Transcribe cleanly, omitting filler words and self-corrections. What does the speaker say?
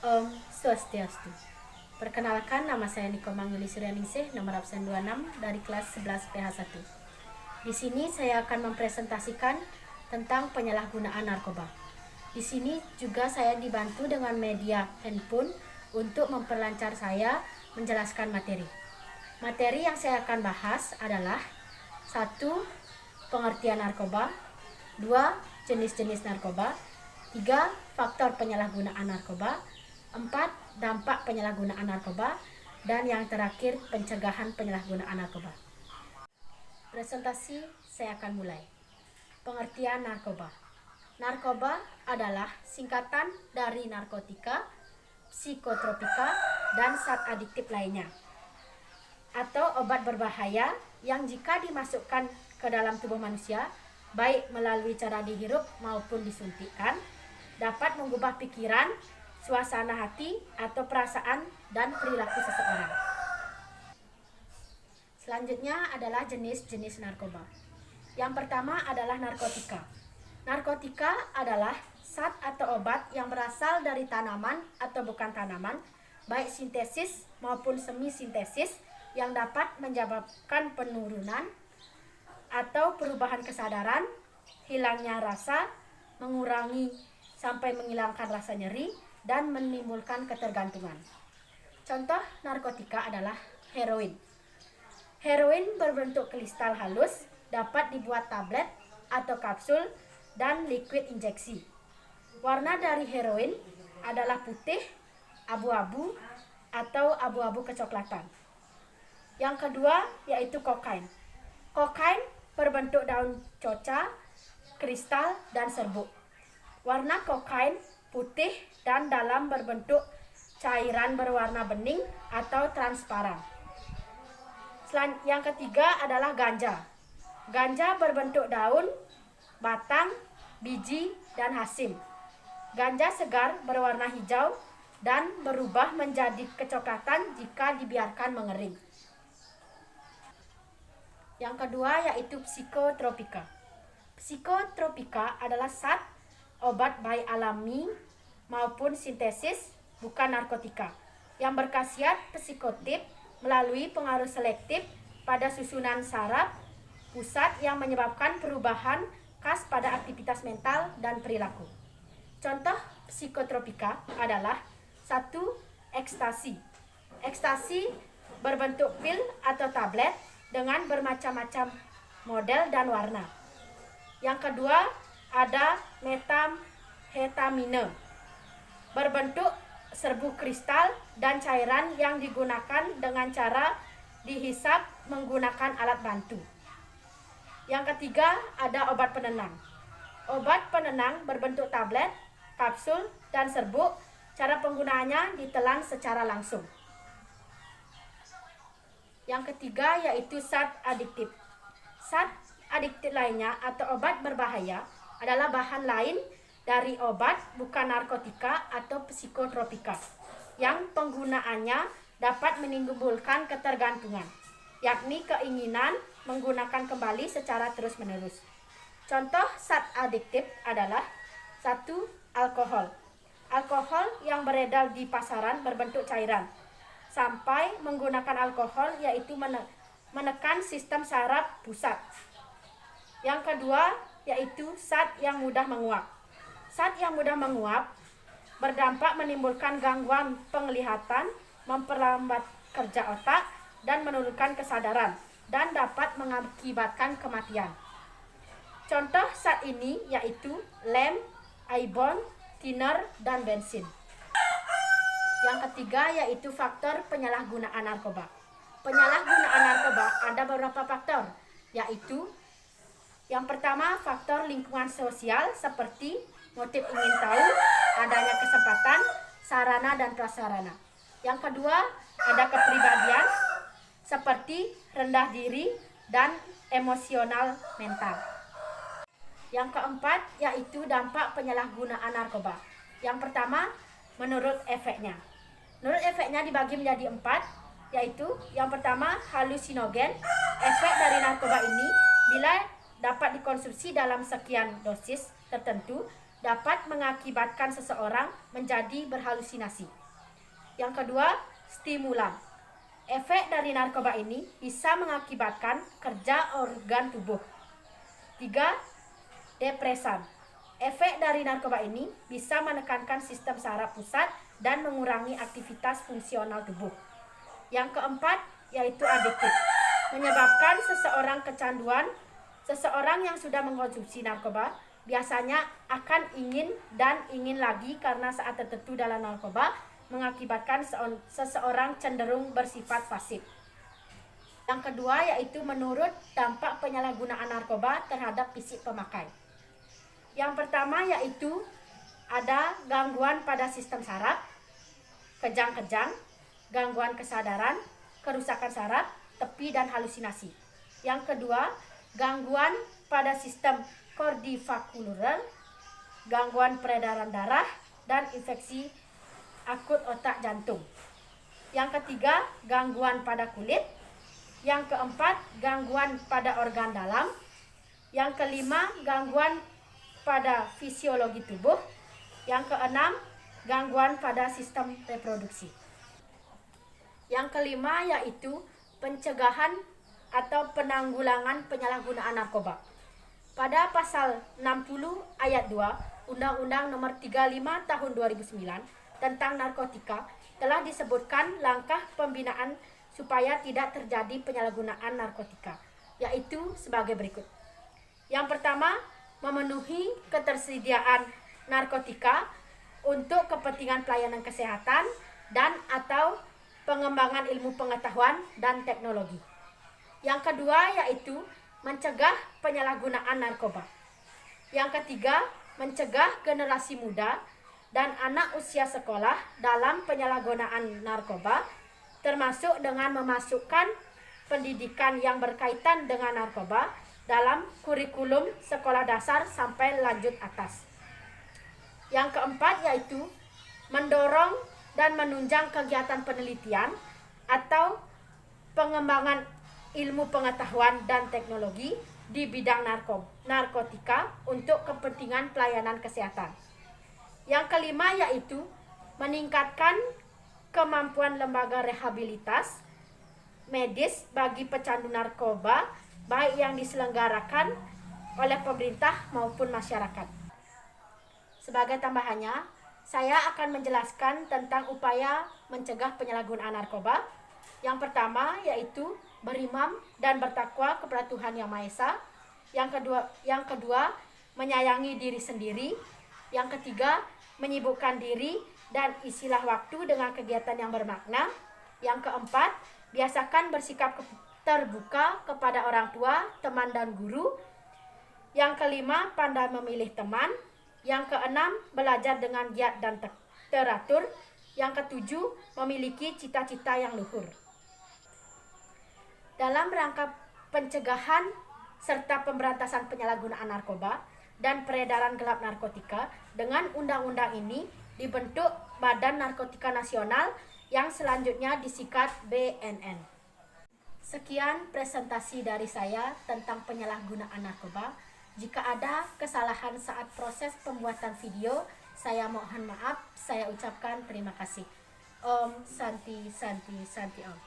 Om Swastiastu. Perkenalkan, nama saya Niko Manggili Suryaningsih, nomor absen 26 dari kelas 11 PH1. Di sini saya akan mempresentasikan tentang penyalahgunaan narkoba. Di sini juga saya dibantu dengan media handphone untuk memperlancar saya menjelaskan materi. Materi yang saya akan bahas adalah 1. Pengertian narkoba, 2. Jenis-jenis narkoba, 3. Faktor penyalahgunaan narkoba, 4. Dampak penyalahgunaan narkoba, dan yang terakhir pencegahan penyalahgunaan narkoba. Presentasi saya akan mulai. Pengertian narkoba. Narkoba adalah singkatan dari narkotika, psikotropika, dan zat adiktif lainnya, atau obat berbahaya yang jika dimasukkan ke dalam tubuh manusia, baik melalui cara dihirup maupun disuntikkan, dapat mengubah pikiran, suasana hati, atau perasaan dan perilaku seseorang. Selanjutnya adalah jenis-jenis narkoba. Yang pertama adalah narkotika. Narkotika adalah zat atau obat yang berasal dari tanaman atau bukan tanaman, baik sintesis maupun semi-sintesis, yang dapat menyebabkan penurunan atau perubahan kesadaran, hilangnya rasa, mengurangi sampai menghilangkan rasa nyeri, dan menimbulkan ketergantungan. Contoh narkotika adalah heroin. Heroin berbentuk kristal halus, dapat dibuat tablet atau kapsul dan liquid injeksi. Warna dari heroin adalah putih, abu-abu, atau abu-abu kecoklatan. Yang kedua yaitu kokain. Kokain berbentuk daun coca, kristal, dan serbuk. Warna kokain putih dan dalam berbentuk cairan berwarna bening atau transparan. Yang ketiga adalah ganja. Ganja berbentuk daun, batang, biji, dan hasim. Ganja segar berwarna hijau dan berubah menjadi kecoklatan jika dibiarkan mengering. Yang kedua yaitu psikotropika. Psikotropika adalah zat obat baik alami maupun sintesis, bukan narkotika, yang berkhasiat psikotif melalui pengaruh selektif pada susunan saraf pusat yang menyebabkan perubahan khas pada aktivitas mental dan perilaku. Contoh psikotropika adalah 1. Ekstasi. Ekstasi berbentuk pil atau tablet dengan bermacam-macam model dan warna. Yang kedua ada metamfetamine, berbentuk serbuk kristal dan cairan yang digunakan dengan cara dihisap menggunakan alat bantu. Yang ketiga ada obat penenang. Obat penenang berbentuk tablet, kapsul, dan serbuk. Cara penggunaannya ditelan secara langsung. Yang ketiga yaitu zat adiktif. Zat adiktif lainnya atau obat berbahaya adalah bahan lain dari obat bukan narkotika atau psikotropika yang penggunaannya dapat menimbulkan ketergantungan, yakni keinginan menggunakan kembali secara terus-menerus. Contoh zat adiktif adalah 1. Alkohol. Alkohol yang beredar di pasaran berbentuk cairan. Sampai menggunakan alkohol yaitu menekan sistem saraf pusat. Yang kedua yaitu zat yang mudah menguap. Zat yang mudah menguap berdampak menimbulkan gangguan penglihatan, memperlambat kerja otak, dan menurunkan kesadaran, dan dapat mengakibatkan kematian. Contoh zat ini yaitu lem, ibon, thinner, dan bensin. Yang ketiga yaitu faktor penyalahgunaan narkoba. Penyalahgunaan narkoba ada beberapa faktor, yaitu yang pertama faktor lingkungan sosial seperti motif ingin tahu, adanya kesempatan, sarana dan prasarana. Yang kedua ada kepribadian seperti rendah diri dan emosional mental. Yang keempat yaitu dampak penyalahgunaan narkoba. Yang pertama menurut efeknya. Menurut efeknya dibagi menjadi 4, yaitu yang pertama halusinogen. Efek dari narkoba ini bila dapat dikonsumsi dalam sekian dosis tertentu dapat mengakibatkan seseorang menjadi berhalusinasi. Yang kedua, stimulan. Efek dari narkoba ini bisa mengakibatkan kerja organ tubuh. 3. Depresan. Efek dari narkoba ini bisa menekankan sistem saraf pusat dan mengurangi aktivitas fungsional tubuh. Yang keempat, yaitu adiktif. Menyebabkan seseorang kecanduan. Seseorang yang sudah mengkonsumsi narkoba biasanya akan ingin dan ingin lagi karena saat tertentu dalam narkoba mengakibatkan seseorang cenderung bersifat pasif. Yang kedua yaitu menurut dampak penyalahgunaan narkoba terhadap fisik pemakai. Yang pertama yaitu ada gangguan pada sistem saraf, kejang-kejang, gangguan kesadaran, kerusakan saraf, tepi dan halusinasi. Yang kedua, gangguan pada sistem kardiovaskular, gangguan peredaran darah, dan infeksi akut otak jantung. Yang ketiga, gangguan pada kulit. Yang keempat, gangguan pada organ dalam. Yang kelima, gangguan pada fisiologi tubuh. Yang keenam, gangguan pada sistem reproduksi. Yang kelima yaitu pencegahan atau penanggulangan penyalahgunaan narkoba. Pada pasal 60 ayat 2 Undang-Undang Nomor 35 Tahun 2009 tentang narkotika telah disebutkan langkah pembinaan supaya tidak terjadi penyalahgunaan narkotika, yaitu sebagai berikut. Yang pertama, memenuhi ketersediaan narkotika untuk kepentingan pelayanan kesehatan dan atau pengembangan ilmu pengetahuan dan teknologi. Yang kedua yaitu mencegah penyalahgunaan narkoba. Yang ketiga, mencegah generasi muda dan anak usia sekolah dalam penyalahgunaan narkoba, termasuk dengan memasukkan pendidikan yang berkaitan dengan narkoba dalam kurikulum sekolah dasar sampai lanjut atas. Yang keempat yaitu mendorong dan menunjang kegiatan penelitian atau pengembangan ilmu pengetahuan dan teknologi di bidang narkotika untuk kepentingan pelayanan kesehatan. Yang kelima yaitu meningkatkan kemampuan lembaga rehabilitas medis bagi pecandu narkoba, baik yang diselenggarakan oleh pemerintah maupun masyarakat. Sebagai tambahannya, saya akan menjelaskan tentang upaya mencegah penyalahgunaan narkoba. Yang pertama yaitu berimam dan bertakwa kepada Tuhan Yang Maha Esa. Yang kedua, menyayangi diri sendiri. Yang ketiga, menyibukkan diri dan isilah waktu dengan kegiatan yang bermakna. Yang keempat, biasakan bersikap terbuka kepada orang tua, teman dan guru. Yang kelima, pandai memilih teman. Yang keenam, belajar dengan giat dan teratur. Yang ketujuh, memiliki cita-cita yang luhur. Dalam rangka pencegahan serta pemberantasan penyalahgunaan narkoba dan peredaran gelap narkotika, dengan undang-undang ini dibentuk Badan Narkotika Nasional yang selanjutnya disingkat BNN. Sekian presentasi dari saya tentang penyalahgunaan narkoba. Jika ada kesalahan saat proses pembuatan video, saya mohon maaf. Saya ucapkan terima kasih. Om Santi Santi Santi Om.